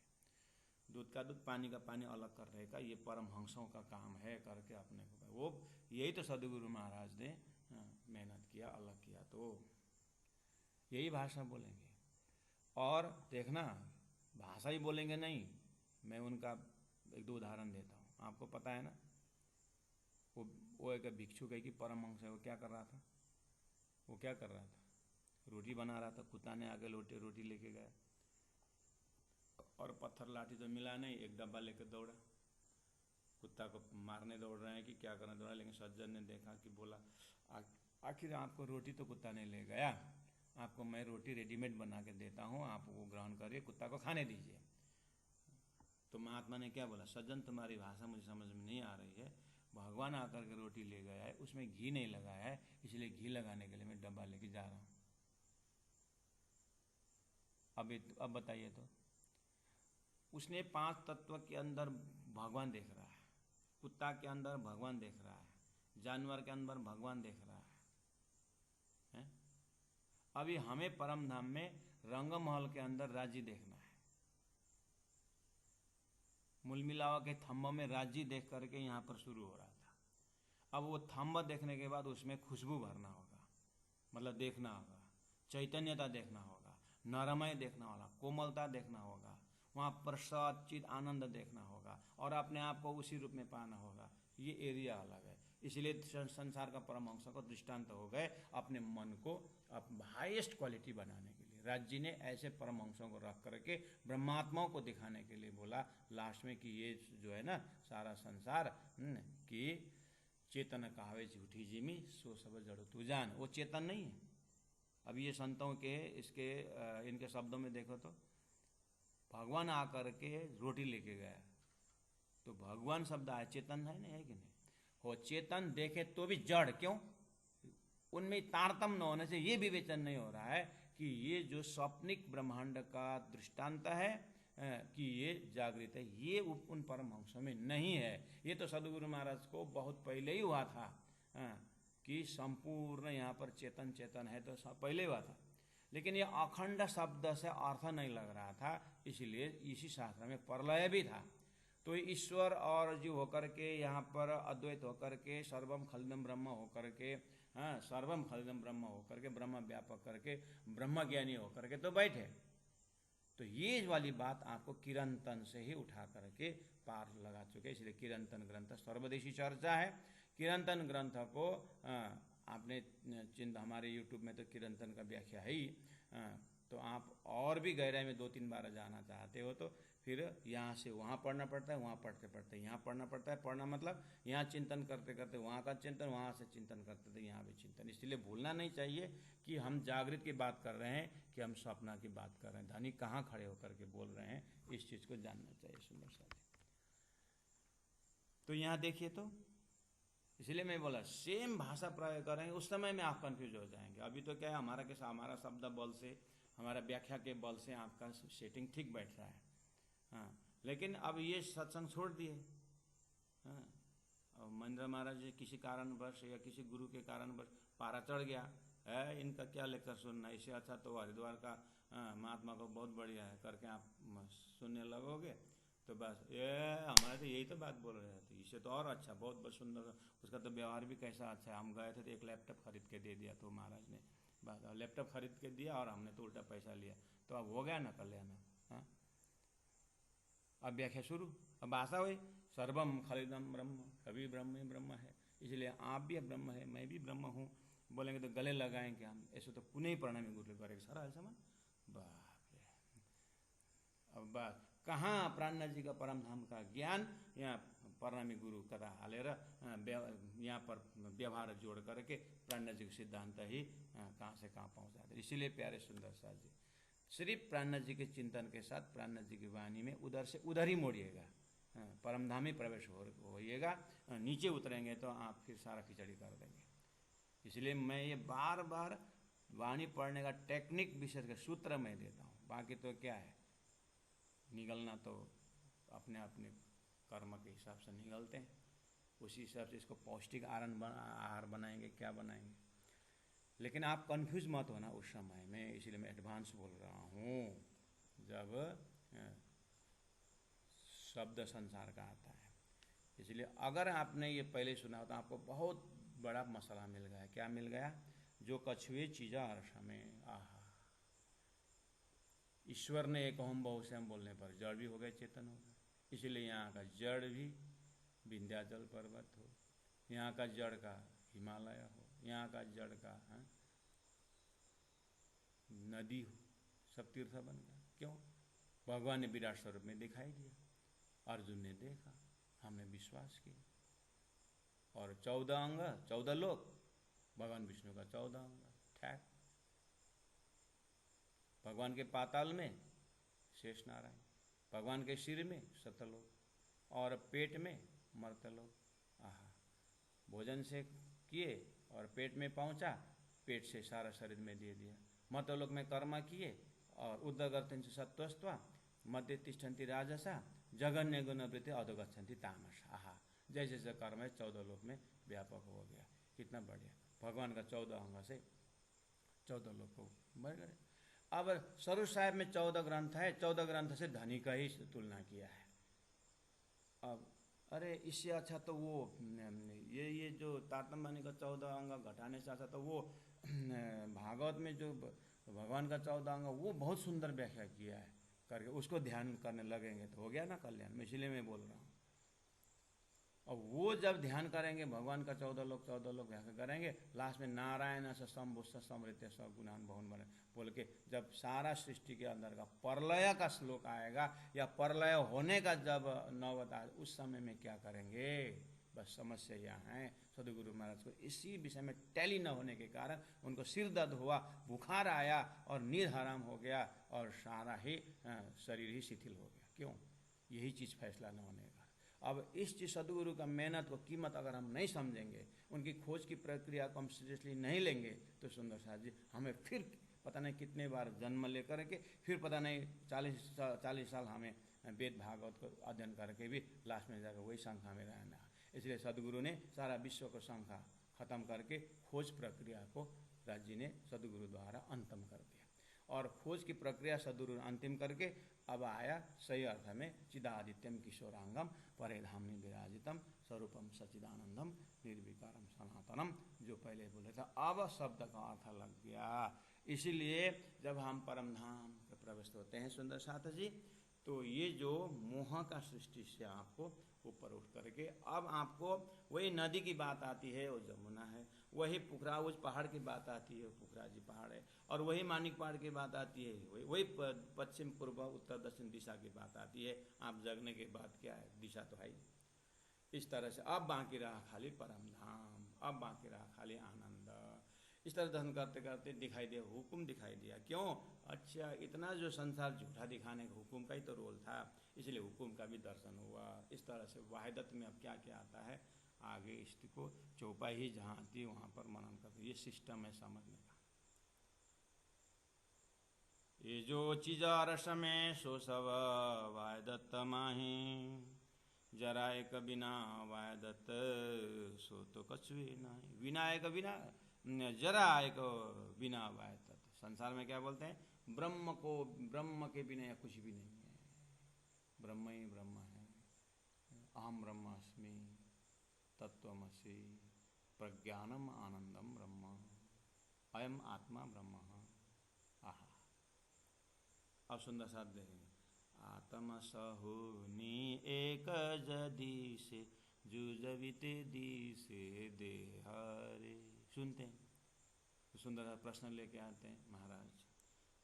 दूध का दूध, पानी का पानी अलग कर रहेगा, ये परमहंसों का काम है करके अपने को, वो यही तो सदगुरु महाराज ने मेहनत किया, अलग किया, तो यही भाषा बोलेंगे। और देखना, भाषा ही बोलेंगे नहीं, मैं उनका 1-2 उदाहरण देता हूँ। आपको पता है ना, वो एक भिक्षुक है कि परमहंस है, वो क्या कर रहा था, रोटी बना रहा था। कुत्ता ने आगे रोटी लेके गया, और पत्थर लाठी तो मिला नहीं, एक डब्बा लेकर दौड़ा। कुत्ता को मारने दौड़ रहे हैं कि क्या करने दौड़ा, लेकिन सज्जन ने देखा कि बोला, आखिर आपको रोटी तो कुत्ता नहीं ले गया, आपको मैं रोटी रेडीमेड बना के देता हूँ, आप वो ग्रहण करिए, कुत्ता को खाने दीजिए। तो महात्मा ने क्या बोला, सज्जन तुम्हारी भाषा मुझे समझ में नहीं आ रही है, भगवान आकर के रोटी ले गया है, उसमें घी नहीं लगाया है, इसलिए घी लगाने के लिए मैं डब्बा लेके जा रहा हूँ। अब बताइए, तो उसने 5 तत्व के अंदर भगवान देख रहा है, कुत्ता के अंदर भगवान देख रहा है, जानवर के अंदर भगवान देख रहा है। अभी हमें परम धाम में रंगमहल के अंदर राज्य देखना है। मूल मिलावा के थंब में राज्य देख करके यहाँ पर शुरू हो रहा था। अब वो थंब देखने के बाद उसमें खुशबू भरना होगा, मतलब देखना होगा, चैतन्यता देखना होगा, नरमय देखना होगा, कोमलता देखना होगा, वहाँ प्रसाद चित आनंद देखना होगा, और अपने आप को उसी रूप में पाना होगा। ये एरिया अलग है। इसलिए संसार का परमहंस को दृष्टांत हो गए अपने मन को हाईएस्ट क्वालिटी बनाने के लिए। राज्य ने ऐसे परमहंसों को रख करके ब्रह्मात्माओं को दिखाने के लिए बोला लास्ट में कि ये जो है ना सारा संसार कि चेतन कहावे झूठी जिमी सो सब जड़ तू जान, वो चेतन नहीं है। अब ये संतों के इसके इनके शब्दों में देखो तो भगवान आकर के रोटी लेके गया, तो भगवान शब्द आया, चेतन है नहीं, है कि नहीं हो। चेतन देखे तो भी जड़, क्यों? उनमें तारतम न होने से ये विवेचन नहीं हो रहा है कि ये जो स्वप्निक ब्रह्मांड का दृष्टांत है कि ये जागृत है, ये उन परमहंसों में नहीं है। ये तो सदगुरु महाराज को बहुत पहले ही हुआ था कि संपूर्ण यहाँ पर चेतन चेतन है, तो पहले हुआ था। लेकिन ये अखंड शब्द से अर्थ नहीं लग रहा था, इसलिए इसी शास्त्र में प्रलय भी था। तो ईश्वर और जीव होकर के यहाँ पर अद्वैत होकर के सर्वम खलिदम ब्रह्म होकर के, हाँ, सर्वम खलिदम ब्रह्म होकर के, ब्रह्म व्यापक करके, ब्रह्म ज्ञानी होकर के तो बैठे। तो ये वाली बात आपको किरंतन से ही उठा करके पार लगा चुके, इसलिए किरंतन ग्रंथ सर्वदेशी चर्चा है। किरंतन ग्रंथ को आपने चिंता, हमारे यूट्यूब में तो किरंतन का व्याख्या है ही, तो आप और भी गहराई में 2-3 बार जाना चाहते हो तो फिर यहाँ से वहाँ पढ़ना पड़ता है, वहाँ पढ़ते पढ़ते यहाँ पढ़ना पड़ता है। पढ़ना मतलब यहाँ चिंतन करते करते वहाँ का चिंतन, वहाँ से चिंतन करते थे यहाँ भी चिंतन। इसलिए भूलना नहीं चाहिए कि हम जागृत की बात कर रहे हैं कि हम स्वप्न की बात कर रहे हैं, धनी कहाँ खड़े होकर के बोल रहे हैं, इस चीज़ को जानना चाहिए। सुंदर सा तो यहाँ देखिए, तो इसलिए मैं बोला सेम भाषा प्रयोग करेंगे, उस समय में आप कंफ्यूज हो जाएंगे। अभी तो क्या है, हमारा कैसा, हमारा शब्द बल से, हमारा व्याख्या के बल से आपका सेटिंग ठीक बैठ रहा है, हाँ। लेकिन अब ये सत्संग छोड़ दिए, हाँ, और महेंद्र महाराज जी किसी कारणवश या किसी गुरु के कारणवश पारा चढ़ गया है, इनका क्या लेक्चर सुनना, इससे अच्छा तो हरिद्वार का महात्मा को बहुत बढ़िया है करके आप सुनने लगोगे, तो बस ये हमारे तो यही तो बात बोल रहे थे, इससे तो और अच्छा, बहुत बहुत सुंदर, उसका तो व्यवहार भी कैसा अच्छा है। हम गए थे तो एक लैपटॉप खरीद के दे दिया, तो महाराज ने बात लैपटॉप खरीद के दिया और हमने तो उल्टा पैसा लिया, तो अब हो गया ना कल्याण। हाँ, अब व्याख्या शुरू, अब भाषा हुई सर्वम खलिदम ब्रह्म, सभी ब्रह्म ही ब्रह्म है, इसलिए आप भी ब्रह्म है, मैं भी ब्रह्म हूँ, बोलेंगे तो गले लगाएंगे हम, ऐसे तो पुनः ही प्रणामी गुरु करेंगे सारा ऐसा मन। बाप रे, अब बात कहाँ प्राणनाथ जी का परम धाम का ज्ञान, यहाँ प्रणामी गुरु कथा हालेर यहाँ पर व्यवहार जोड़ करके प्राणनाथ जी का सिद्धांत ही कहाँ से कहाँ पहुँचा दे। इसीलिए प्यारे सुंदर साथ जी, सिर्फ प्राणनाथ जी के चिंतन के साथ प्राणनाथ जी की वाणी में उधर से उधर ही मोड़िएगा, परमधाम ही प्रवेश होइएगा, नीचे उतरेंगे तो आप फिर सारा खिचड़ी कर देंगे। इसलिए मैं ये बार बार वाणी पढ़ने का टेक्निक विशेष कर सूत्र मैं देता हूँ, बाकी तो क्या है, निगलना तो अपने अपने कर्म के हिसाब से निगलते हैं, उसी हिसाब से इसको पौष्टिक आहार बनाएंगे, क्या बनाएंगे। लेकिन आप कंफ्यूज मत होना उस समय में, इसलिए मैं एडवांस बोल रहा हूँ। जब शब्द संसार का आता है, इसलिए अगर आपने ये पहले सुना तो आपको बहुत बड़ा मसला मिल गया। क्या मिल गया? जो कछुए चीजा अर्श में, आहा, ईश्वर ने एक ओम बहुश्याम बोलने पर जड़ भी हो गए, चेतन हो गए। इसलिए यहाँ का जड़ भी विंध्याचल पर्वत हो, यहाँ का जड़ का हिमालय हो, यहाँ का जड़ का नदी हो, सब तीर्थ बन गया। क्यों? भगवान ने विराट स्वरूप में दिखाई दिया, अर्जुन ने देखा, हमने विश्वास किया। और 14 अंग, 14 लोक, भगवान विष्णु का 14 अंग, ठैक। भगवान के पाताल में शेष नारायण, भगवान के सिर में सतलोक, और पेट में मर्तलोक। आहा, भोजन से किए और पेट में पहुंचा, पेट से सारा शरीर में दे दिया। मर्तलोक में कर्म किए और उद्गर्तन से सत्वस्त्वा, मध्य तिष्ठन्ति राजसा, जगन्य गुणवृत्ति अधोगच्छन्ति तामसा। आहा, जैसे जैसे कर्म है 14 लोक में व्यापक हो गया। कितना बढ़िया, भगवान का 14 अंग से 14 लोक को बढ़ गए। अब स्वरूप साहिब में 14 ग्रंथ है, 14 ग्रंथ से धनी का ही तुलना किया है। अब अरे इससे अच्छा तो वो ये जो तातंबानी का 14 अंग घटाने से अच्छा तो वो भागवत में जो भगवान का 14 अंग, वो बहुत सुंदर व्याख्या किया है करके, उसको ध्यान करने लगेंगे तो हो गया ना कल्याण में। इसलिए मैं बोल रहा हूँ, और वो जब ध्यान करेंगे भगवान का 14 लोक व्याख्या करेंगे, लास्ट में नारायण स समृत्य स गुणान भवन बने बोल के, जब सारा सृष्टि के अंदर का प्रलय का श्लोक आएगा या प्रलय होने का जब नौबत आए, उस समय में क्या करेंगे, बस समस्या यहाँ है। सदगुरु महाराज को इसी विषय में टैली न होने के कारण उनको सिर दर्द हुआ, बुखार आया और नींद हराम हो गया और सारा ही शरीर ही शिथिल हो गया। क्यों? यही चीज़ फैसला न होने का। अब इस चीज सदगुरु का मेहनत को कीमत अगर हम नहीं समझेंगे, उनकी खोज की प्रक्रिया को हम सीरियसली नहीं लेंगे, तो सुंदर साथ जी हमें फिर पता नहीं कितने बार जन्म लेकर के फिर पता नहीं 40 साल हमें वेद भागवत को अध्ययन करके भी लास्ट में जाकर वही संख्या में रहना। इसलिए सदगुरु ने सारा विश्व को संख्या खत्म करके खोज प्रक्रिया को राज जी ने सदगुरु द्वारा अंतिम कर दिया। और खोज की प्रक्रिया सदगुरु ने अंतिम करके अब आया सही अर्थ में चिदादित्यम किशोरांगम परेधामनि विराजितम स्वरूपम सच्चिदानंदम निर्विकारम सनातनम, जो पहले बोले था अब शब्द का अर्थ लग गया। इसीलिए जब हम परम धाम में प्रवेश होते हैं सुंदर साथ जी, तो ये जो मोह का सृष्टि से आपको ऊपर उठ करके अब आपको वही नदी की बात आती है वो जमुना है, वही पोखरा उस पहाड़ की बात आती है पोखरा जी पहाड़ है, और वही मानिक पहाड़ की बात आती है वही पश्चिम पूर्व उत्तर दक्षिण दिशा की बात आती है। आप जगने के बाद क्या है, दिशा तो है ही। इस तरह से अब बाकी रहा खाली परम धाम, अब बाकी रहा खाली आनंद। इस तरह दर्शन करते करते दिखाई दिया, हुक्म दिखाई दिया। क्यों? अच्छा, इतना जो संसार झूठा दिखाने का हुक्म का ही तो रोल था, इसलिए हुक्म का भी दर्शन हुआ। इस तरह से वाहिदत में अब क्या क्या आता है आगे इसको चौपाई ही जहाँ आती है वहाँ पर मनन करते। ये सिस्टम है समझने का। ये जो चीज रस में सो सब वायदत्त माही, जरायक बिना वायदत्त सो तो कछुए नहीं। विनायक बिना जरायक बिना वायदत्त। संसार में क्या बोलते हैं, ब्रह्म को, ब्रह्म के बिना कुछ भी नहीं है, ब्रह्म ही ब्रह्म है। अहम ब्रह्मास्मि तत्वमसि प्रज्ञानम आनंदम ब्रह्म अयम आत्मा ब्रह्म। आहा, अब सुंदर साथ देखेंगे। आत्म सहुनी एक जदी से जुजविते दी से देहरे। सुनते हैं तो सुंदर सा प्रश्न लेके आते हैं महाराज,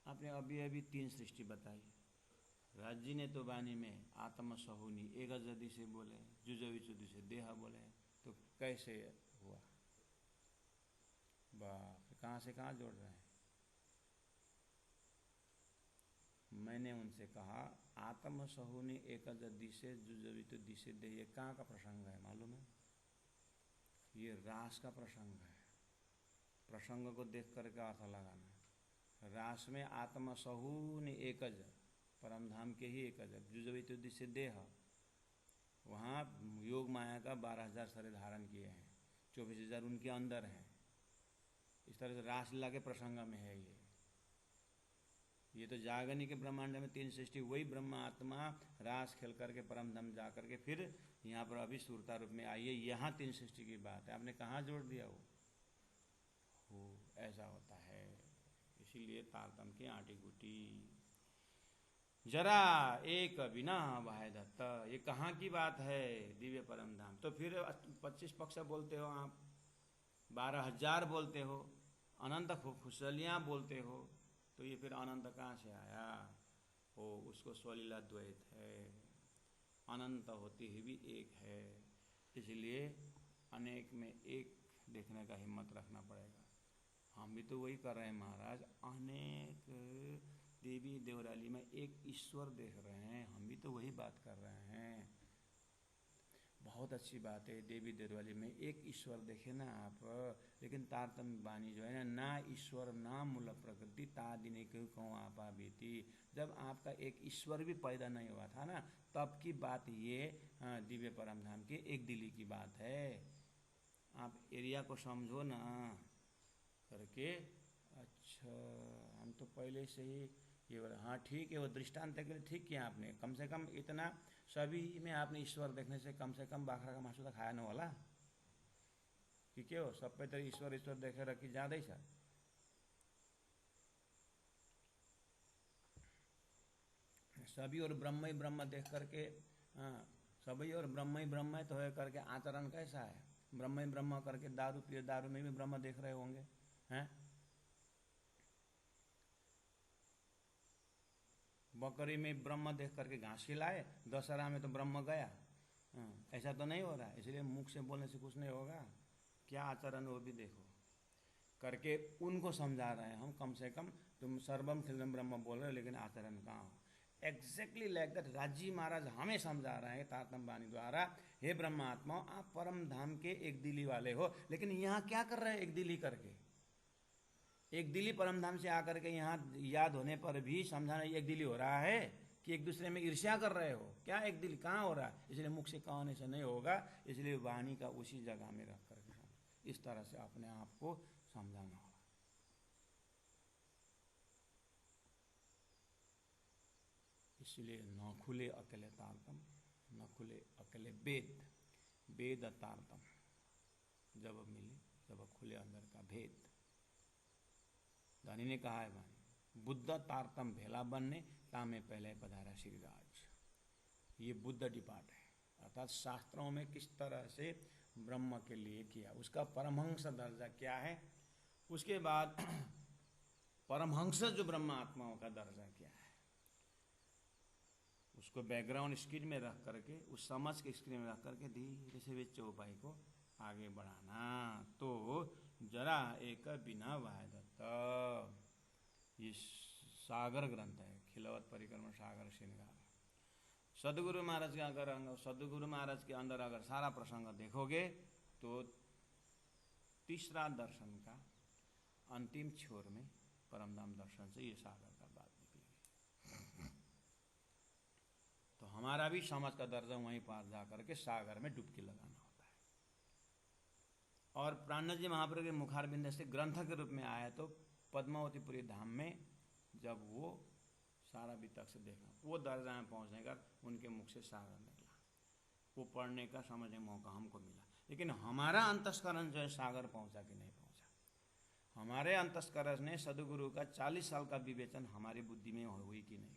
आपने अभी अभी 3 सृष्टि बताई, राज जी ने तो वाणी में आत्म सहुनी एक जदी से बोले, जुजविचुदी से देह बोले, तो कैसे हुआ? बाप, कहाँ से कहाँ जोड़ रहे हैं। मैंने उनसे कहा आत्म सहुनी एक जदी से जुजवित दिशे दे, ये कहाँ का प्रसंग है मालूम है? ये रास का प्रसंग है। प्रसंग को देख करके अर्थ लगाना। रास में आत्म सहुनी एकज, परमधाम के ही एकज, जुजवित दिशे देह, वहाँ योग माया का 12,000 शरीर धारण किए हैं, 24,000 उनके अंदर हैं। इस तरह से रासलीला के प्रसंग में है ये तो जागनी के ब्रह्मांड में 3 सृष्टि, वही ब्रह्म आत्मा रास खेल करके परम धाम जा करके फिर यहाँ पर अभी सूरता रूप में आई है। यहाँ 3 सृष्टि की बात है, आपने कहाँ जोड़ दिया वो ऐसा होता है। इसीलिए तारतम की आटी गुटी जरा एक बिना वाहिदत्त, ये कहाँ की बात है? दिव्य परम धाम। तो फिर 25 पक्ष बोलते हो आप, 12,000 बोलते हो, अनंत खुशलियाँ बोलते हो, तो ये फिर अनंत कहाँ से आया? हो उसको स्वलीला द्वैत है, अनंत होती ही भी एक है। इसलिए अनेक में एक देखने का हिम्मत रखना पड़ेगा। हम भी तो वही कर रहे हैं महाराज, अनेक देवी देवराली में एक ईश्वर देख रहे हैं, हम भी तो वही बात कर रहे हैं। बहुत अच्छी बात है, देवी देवराली में एक ईश्वर देखे ना आप, लेकिन तारतम्य वाणी जो है ना ईश्वर ना मूल प्रकृति तादिने क्यों कहूँ आपा बीती। जब आपका एक ईश्वर भी पैदा नहीं हुआ था ना, तब की बात ये दिव्य परम धाम की एक दिली की बात है। आप एरिया को समझो ना करके। अच्छा, हम तो पहले से ही ये बोला, हाँ ठीक है, वो दृष्टांत के लिए ठीक किया आपने। कम से कम इतना सभी में आपने ईश्वर देखने से कम बाखरा का मासू तो खाया न वाला कि क्यों सब पे तो ईश्वर ईश्वर देखे रखी ज्यादा ही सर। सभी और ब्रह्म ही ब्रह्म देख करके, हाँ सभी और ब्रह्म ही ब्रह्म है तो है करके आचरण कैसा है? ब्रह्म ही ब्रह्म करके दारू पिए, दारू में भी ब्रह्म देख रहे होंगे हैं। बकरी में ब्रह्म देख करके घास खिलाए, दशहरा में तो ब्रह्म गया। ऐसा तो नहीं हो रहा है। इसलिए मुख से बोलने से कुछ नहीं होगा, क्या आचरण वो भी देखो करके उनको समझा रहे हैं हम। कम से कम तुम सर्वम खिलम ब्रह्म बोल रहे हो, लेकिन आचरण कहाँ हो? एग्जैक्टली लाइक दैट राजी महाराज हमें समझा रहे हैं तारतम्य वाणी द्वारा, हे ब्रह्मात्मा आप परम धाम के एक दिली वाले हो, लेकिन यहाँ क्या कर रहे हैं एक दिली करके? एक दिली परमधाम से आकर के यहाँ याद होने पर भी समझाना एक दिली हो रहा है कि एक दूसरे में ईर्ष्या कर रहे हो क्या, एक दिल कहाँ हो रहा है, इसलिए मुख से कहने से नहीं होगा, इसलिए वाणी का उसी जगह में रख करके इस तरह से अपने आप को समझाना होगा। इसलिए न खुले अकेले तारतम, न खुले अकेले वेद, वेद तारतम जब मिले, जब खुले अंदर का भेद। धनी ने कहा है वाणी, बुद्ध तारतम भेला बनने तामे पहले पधारा श्रीराज। ये बुद्ध डिपार्ट है, अर्थात शास्त्रों में किस तरह से ब्रह्म के लिए किया, उसका परमहंस दर्जा क्या है, उसके बाद परमहंस जो ब्रह्म आत्माओं का दर्जा क्या है, उसको बैकग्राउंड स्क्रीन में रख करके, उस समझ के स्क्रीन में रख करके धीरे से वे चौपाई को आगे बढ़ाना। तो जरा एक बिना वायदत्त, ये सागर ग्रंथ है, खिलवत परिक्रमण सागर श्रृंगार। सदगुरु महाराज के अगर सदगुरु महाराज के अंदर अगर सारा प्रसंग देखोगे तो तीसरा दर्शन का अंतिम छोर में परमधाम दर्शन से ये सागर का बात निकलेगी। तो हमारा भी समाज का दर्जा वहीं पार जा करके सागर में डुबकी लगाना होता है। और प्राणनाथ जी महाप्रभु के मुखारबिंद से ग्रंथ के रूप में आया तो पद्मावतीपुरी धाम में जब वो सारा वितक से देखा, वो दर्जा में पहुँचने का उनके मुख से सागर निकला, वो पढ़ने का समझने का मौका हमको मिला। लेकिन हमारा अंतस्करण जो है सागर पहुँचा कि नहीं पहुँचा, हमारे अंतस्करण ने सदगुरु का 40 साल का विवेचन हमारी बुद्धि में हुई कि नहीं।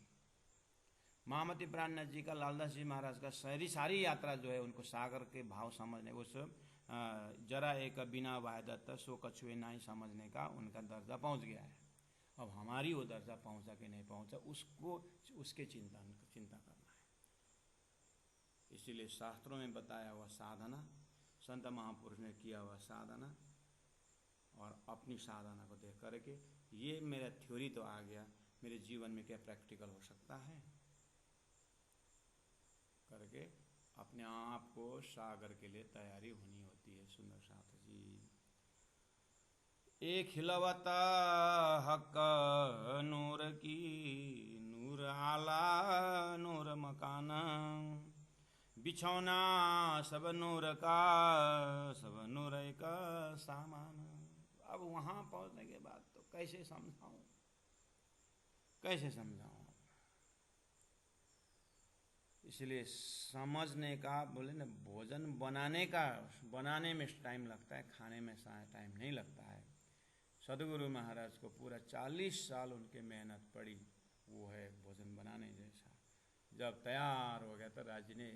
महामती प्राणनाथ जी का, लालदास जी महाराज का सारी यात्रा जो है उनको सागर के भाव समझने, उस जरा एक बिना वायदत्त सो कछुए नाई समझने का उनका दर्जा पहुंच गया है। अब हमारी वो दर्जा पहुंचा कि नहीं पहुंचा, उसको उसके चिंता करना है। इसीलिए शास्त्रों में बताया हुआ साधना, संत महापुरुष ने किया हुआ साधना और अपनी साधना को देख करके ये मेरा थ्योरी तो आ गया, मेरे जीवन में क्या प्रैक्टिकल हो सकता है करके अपने आप को सागर के लिए तैयारी होनी होती है। सुंदर साथ जी, एक हिलवता हक नूर की, नूर आला नूर मकाना, बिछौना सब नूर का, सब नूर का सामान। अब वहाँ पहुँचने के बाद तो कैसे समझाऊँ, कैसे समझाऊँ। इसलिए समझने का, बोले ना भोजन बनाने में टाइम लगता है, खाने में टाइम नहीं लगता है। सदगुरु महाराज को पूरा 40 साल उनके मेहनत पड़ी, वो है भोजन बनाने जैसा। जब तैयार हो गया तो राज ने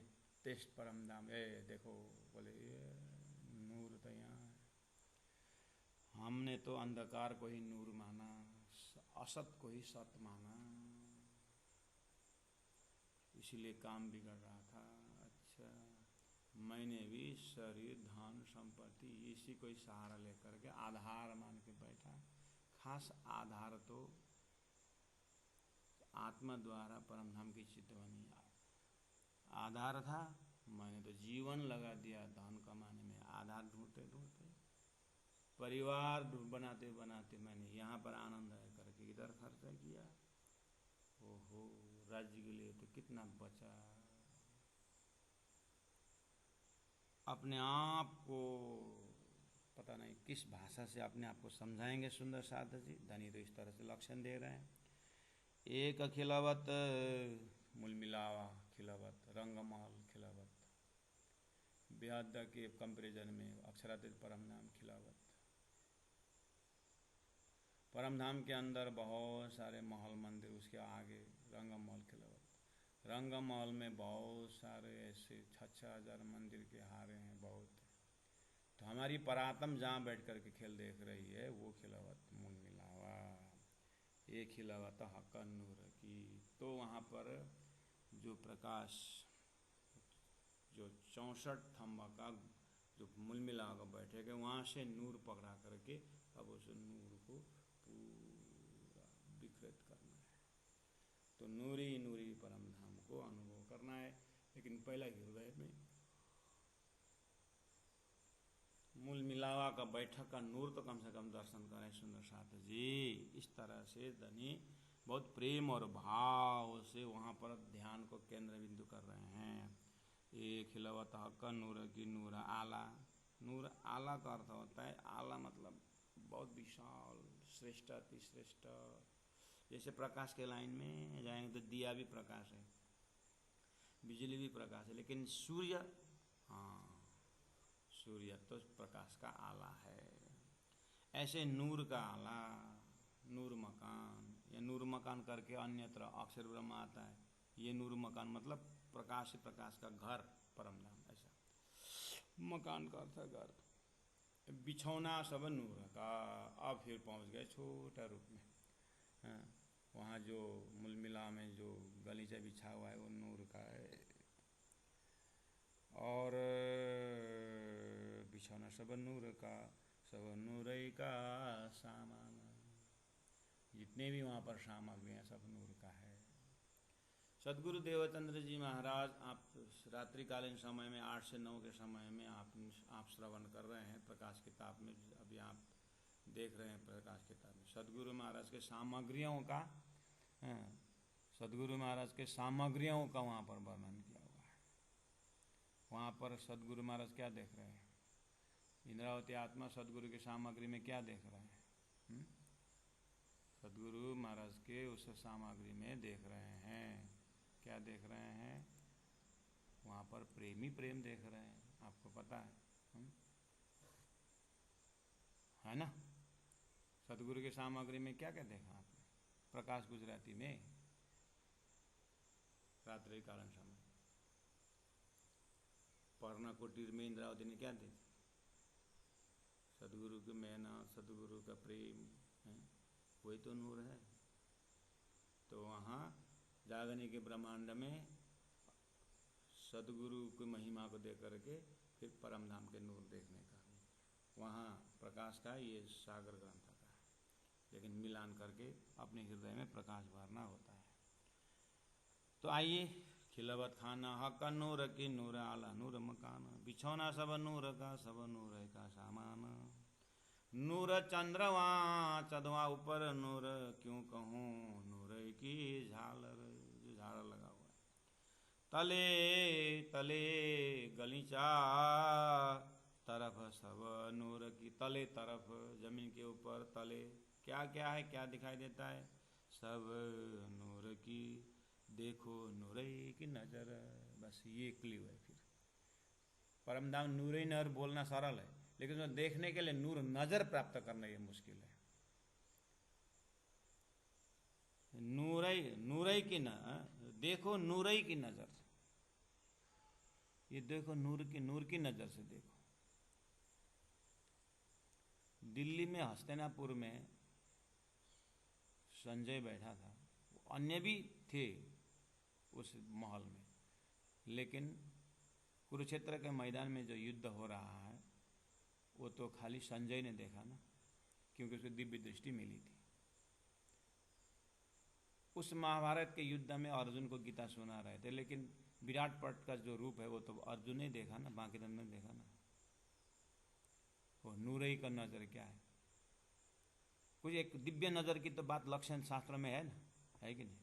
टेस्ट परमधाम, देखो, बोले नूर तो यहाँ है, हमने तो अंधकार को ही नूर माना, असत को ही सत माना, इसीलिए काम बिगड़ रहा था। अच्छा, मैंने भी शरीर धन संपत्ति इसी को ही सहारा लेकर के आधार मान के बैठा। खास आधार तो आत्मा द्वारा परमधाम की चितवनी आधार था। मैंने तो जीवन लगा दिया धन कमाने में, आधार ढूंढते ढूंढते, परिवार बनाते बनाते मैंने यहाँ पर आनंद है करके इधर खर्चा किया। ओहो, राज्य के लिए तो कितना बचा। अपने आप को पता नहीं किस भाषा से अपने आप को समझाएंगे सुंदर साधक जी। धनी तो इस तरह से लक्षण दे रहे हैं, एक खिलवत मूल मिलावा खिलवत, रंगमहल खिलवत, ब्याद के कंपेरिजन में अक्षरातीत परमधाम खिलावत। परमधाम के अंदर बहुत सारे महल मंदिर, उसके आगे रंगमहल खिलवत। रंगमहल में बहुत सारे ऐसे 6,000 मंदिर के हारे हैं बहुत। तो हमारी परात्म जहाँ बैठ कर के खेल देख रही है वो खिलवत मूल मिलावा, ये खिलवत हक नूर की। तो वहाँ पर जो प्रकाश, जो 64 थंबा का जो मूल मिलावा बैठे गए, वहाँ से नूर पकड़ा करके अब उस नूर को पूरा विकृत करना है। तो नूरी नूरी परमधाम को अनुभव करना है। लेकिन पहला हृदय में मूल मिलावा का बैठक का नूर तो कम से कम दर्शन करें सुंदर साथ जी। इस तरह से धनी बहुत प्रेम और भाव से वहाँ पर ध्यान को केंद्र बिंदु कर रहे हैं। एक खिलवत हक नूर की नूर आला। नूर आला का अर्थ होता है, आला मतलब बहुत विशाल, श्रेष्ठ, अति श्रेष्ठ। जैसे प्रकाश के लाइन में जाएंगे तो दिया भी प्रकाश है, बिजली भी प्रकाश है, लेकिन सूर्य, हाँ सूर्य तो प्रकाश का आला है। ऐसे नूर का आला, नूर मकान, या नूर मकान करके अन्यत्र अक्षर ब्रह्म आता है। ये नूर मकान मतलब प्रकाश प्रकाश का घर, परम धाम। ऐसा मकान का अर्थ है घर। बिछौना सब नूर का। अब फिर पहुंच गए छोटा रूप में। हाँ, वहाँ जो मुलमिला में जो गलीचा बिछा हुआ है वो नूर का है। और बिछौना सब नूर का, सब नूर का सामान। जितने भी वहाँ पर सामग्री हैं सब नूर का है। सदगुरु देवचंद्र जी महाराज, आप रात्रिकालीन समय में 8 से 9 के समय में आप श्रवण कर रहे हैं प्रकाश किताब में। अभी आप देख रहे हैं प्रकाश किताब में सदगुरु महाराज के सामग्रियों का, सदगुरु महाराज के सामग्रियों का वहाँ पर वर्णन किया हुआ है। वहाँ पर सदगुरु महाराज क्या देख रहे हैं? इंद्रावती आत्मा सदगुरु की सामग्री में क्या देख रहे हैं? सदगुरु महाराज के उस सामग्री में देख रहे हैं, क्या देख रहे हैं? वहाँ पर प्रेमी प्रेम देख रहे हैं। आपको पता है ना? सदगुरु की सामग्री में क्या क्या देखा आपने? प्रकाश गुजराती में रात्रि कालीन समय पर्ण कुटीर में इंद्रावती ने क्या देखा? सदगुरु की मेहनत, सदगुरु का प्रेम है, वही तो नूर है। तो वहाँ जागने के ब्रह्मांड में सदगुरु की महिमा को देख करके फिर परम धाम के नूर देखने का, वहाँ प्रकाश का ये सागर ग्रंथ का है, लेकिन मिलान करके अपने हृदय में प्रकाश भरना होता है। तो आइए, खिलवत खाना हक नूर की नूर आला नूर मकान। बिछौना सब नूर का, सब नूर का सामान। नूर चंद्रवा चंदवा ऊपर नूर क्यों कहूँ, नूर की झालर, जो झालर लगा हुआ है। तले तले गलीचा तरफ सब नूर की, तले तरफ जमीन के ऊपर तले क्या क्या है, क्या दिखाई देता है? सब नूर की, देखो नूर की नजर। बस ये क्लियर है। फिर परमधाम नूर नर बोलना सरल है, लेकिन उसमें देखने के लिए नूर नजर प्राप्त करना ये मुश्किल है। नूरई की न, देखो नूरई की नजर, ये देखो नूर की नजर से देखो। दिल्ली में हस्तिनापुर में संजय बैठा था, अन्य भी थे उस महल में, लेकिन कुरुक्षेत्र के मैदान में जो युद्ध हो रहा है वो तो खाली संजय ने देखा ना, क्योंकि उसको दिव्य दृष्टि मिली थी। उस महाभारत के युद्ध में अर्जुन को गीता सुना रहे थे, लेकिन विराट पट का जो रूप है वो तो अर्जुन ने देखा ना, बाकी ने देखा ना। वो नूरई का नजर क्या है? कुछ एक दिव्य नजर की तो बात लक्षण शास्त्र में है ना, है कि नहीं?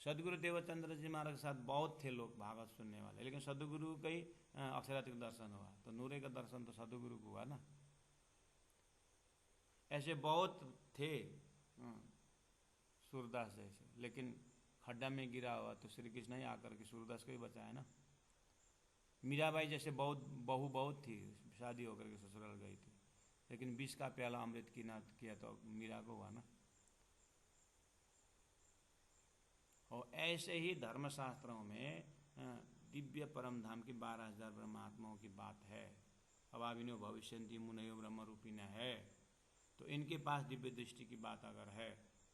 सदगुरु देवचंद्र जी महाराज के साथ बहुत थे लोग भागवत सुनने वाले, लेकिन सदगुरु का ही अक्षराधिक दर्शन हुआ, तो नूरे का दर्शन तो सदगुरु को हुआ ना। ऐसे बहुत थे सूरदास जैसे, लेकिन खड्डा में गिरा हुआ तो श्री कृष्ण ही आकर के सूरदास को ही बचाया ना। मीराबाई जैसे बहुत बहू बहुत थी, शादी होकर के ससुराल गई थी, लेकिन विष का प्याला अमृत की ना किया तो मीरा को हुआ ना। और ऐसे ही धर्मशास्त्रों में दिव्य परम धाम की 12,000 ब्रह्मात्माओं की बात है। अभाविनो भविष्यन्ति मुनयो ब्रह्म रूपिण है, तो इनके पास दिव्य दृष्टि की बात अगर है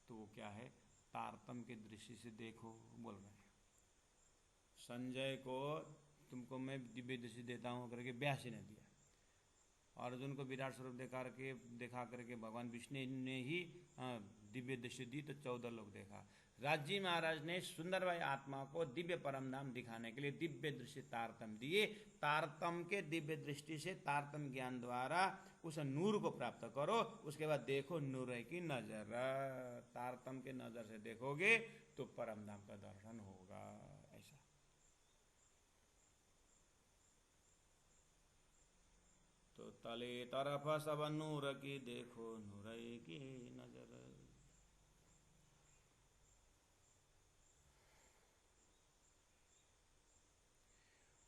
तो वो क्या है? तारतम की दृष्टि से देखो बोल रहे हैं। संजय को तुमको मैं दिव्य दृष्टि देता हूँ करके व्यासी ने दिया, अर्जुन को विराट स्वरूप देखा करके भगवान विष्णु ने ही दिव्य दृष्टि दी तो 14 लोग देखा। राजी महाराज ने सुंदरबाई आत्मा को दिव्य परमधाम दिखाने के लिए दिव्य दृष्टि तारतम दिए। तारतम के दिव्य दृष्टि से तारतम ज्ञान द्वारा उस नूर को प्राप्त करो, उसके बाद देखो नूर की नजर, तारतम के नजर से देखोगे तो परमधाम का दर्शन होगा। ऐसा तो तले तरफ सब नूर की देखो नूर की नजर।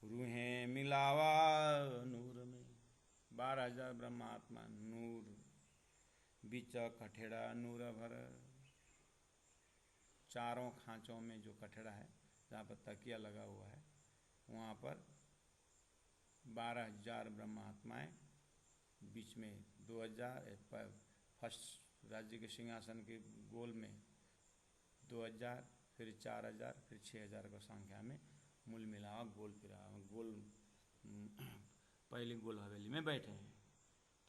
रूहें मिलावा नूर में, 12,000 ब्रह्मात्मा नूर, बीच कठेड़ा नूर भर। चारों खांचों में जो कठेड़ा है जहाँ पर तकिया लगा हुआ है वहाँ पर 12,000 ब्रह्मात्माएं, बीच में 2,000, फर्स्ट राज्य के सिंहासन के गोल में 2,000, फिर 4,000, फिर 6,000 की संख्या में मूल मिलावा गोल फिरा गोल पहली गोल हवेली में बैठे हैं,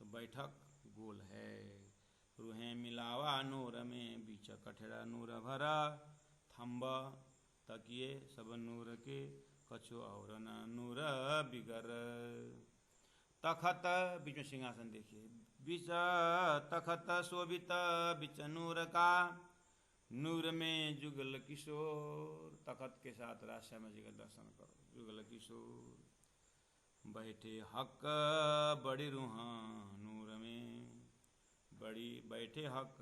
तो बैठक गोल है। रूहें मिलावा नूर में, बीच कठेड़ा नूर भरा, थम्ब तकिए सब नूर के, कछु और न नूर बिगर। तखत, बीच में सिंहासन देखिए, बीच तखत शोभित बीच नूर का, नूर में जुगल किशोर। तखत के साथ राजश्यामा जी का दर्शन करो, जुगल किशोर बैठे हक बड़ी रूहा नूर में, बड़ी बैठे हक,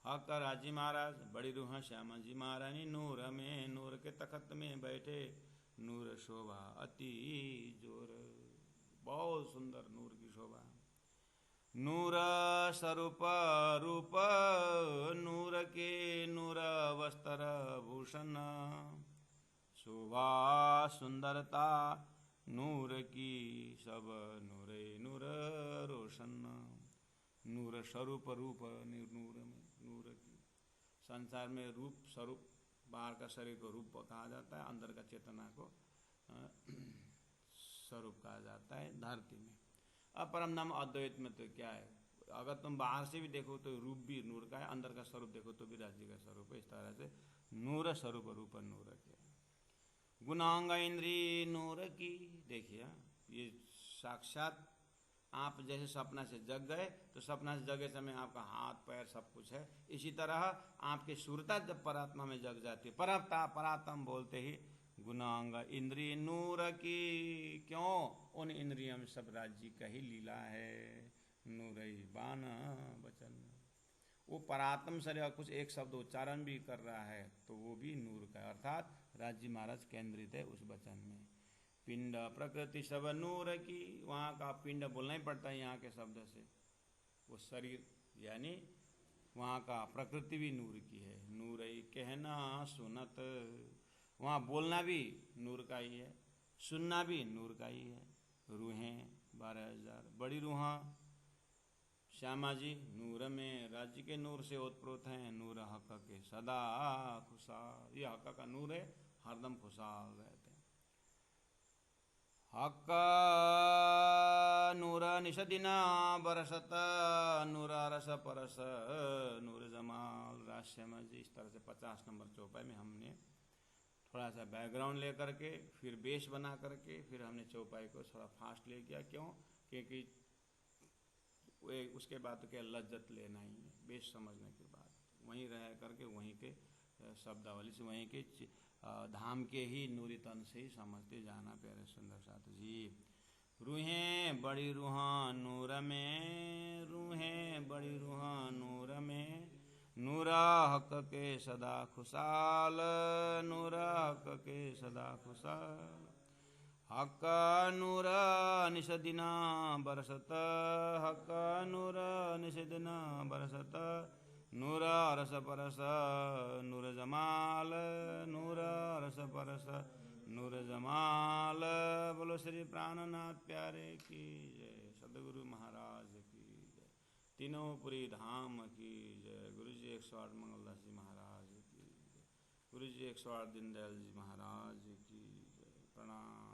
हक राजी महाराज, बड़ी रूहा श्यामा जी महारानी नूर में, नूर के तखत में बैठे, नूर शोभा अति जोर, बहुत सुंदर नूर की शोभा। नूर स्वरूप रूप नूर के, नूर वस्त्र भूषण, शोभा सुंदरता नूर की, सब नूरे नूर रोशन। नूर स्वरूप रूप नूर में, नूर की संसार में रूप स्वरूप, बाहर का शरीर को रूप कहा जाता है, अंदर का चेतना को स्वरूप कहा जाता है धरती में। अब परमधाम अद्वैत में तो क्या है, अगर तुम बाहर से भी देखो तो रूप भी नूर का है, अंदर का स्वरूप देखो तो भी राज्य का स्वरूप है। इस तरह से नूर स्वरूप रूप नूर के, गुणांग इंद्री नूर की। देखिए ये साक्षात आप जैसे सपना से जग गए तो सपना से जगे समय आपका हाथ पैर सब कुछ है, इसी तरह आपकी सुरता जब परात्मा में जग जाती है, परात्म बोलते ही गुणांग इंद्रिय नूर की। क्यों? उन इंद्रियों में सब राज्य का ही लीला है। नूरई बान वचन, वो परात्म शरीर कुछ एक शब्द उच्चारण भी कर रहा है तो वो भी नूर का, अर्थात राज्य महाराज केंद्रित है उस वचन में। पिंड प्रकृति सब नूर की, वहाँ का पिंड बोलना ही पड़ता है यहाँ के शब्द से, वो शरीर यानी वहाँ का प्रकृति भी नूर की है। नूरई कहना सुनत, वहाँ बोलना भी नूर का ही है, सुनना भी नूर का ही है। रूहें 12,000 बड़ी रूहां श्यामा जी नूर में, राज्य के नूर से ओतप्रोत हैं। नूर हक के सदा खुशाल, ये हक का नूर है, हरदम खुशाल रहते हैं। हक नूर निषदिना बरसत, नूर रस परस नूर जमाल। राजश्यामा जी इस तरह से 50 नंबर चौपाई में हमने थोड़ा सा बैकग्राउंड लेकर के फिर बेस बना करके फिर हमने चौपाई को थोड़ा फास्ट ले किया। क्यों? क्योंकि उसके बाद तो क्या लज्जत लेना ही है, बेस समझने के बाद वहीं रह करके वहीं के शब्दावली से वहीं के धाम के ही नूरी तन से ही समझते जाना। प्यारे सुंदर साथ जी, रूहें बड़ी रूहां नूर में, रूहें बड़ी रूहां नूर में, नूरा हक के सदा खुशाल, नूरा हक के सदा खुशाल। हक नूर निषदिना बरसत, हक नूर निषदिना बरसत, नूर रस परस नूर जमाल, नूर रस परस नूर जमाल। बोलो श्री प्राणनाथ प्यारे की जय, सदगुरु महाराज की जय, तीनों पुरी धाम की जय। गुरु जी 108 मंगलदास जी महाराज की जय, गुरु जी 108 दीनदयाल जी महाराज की जय। प्रणाम।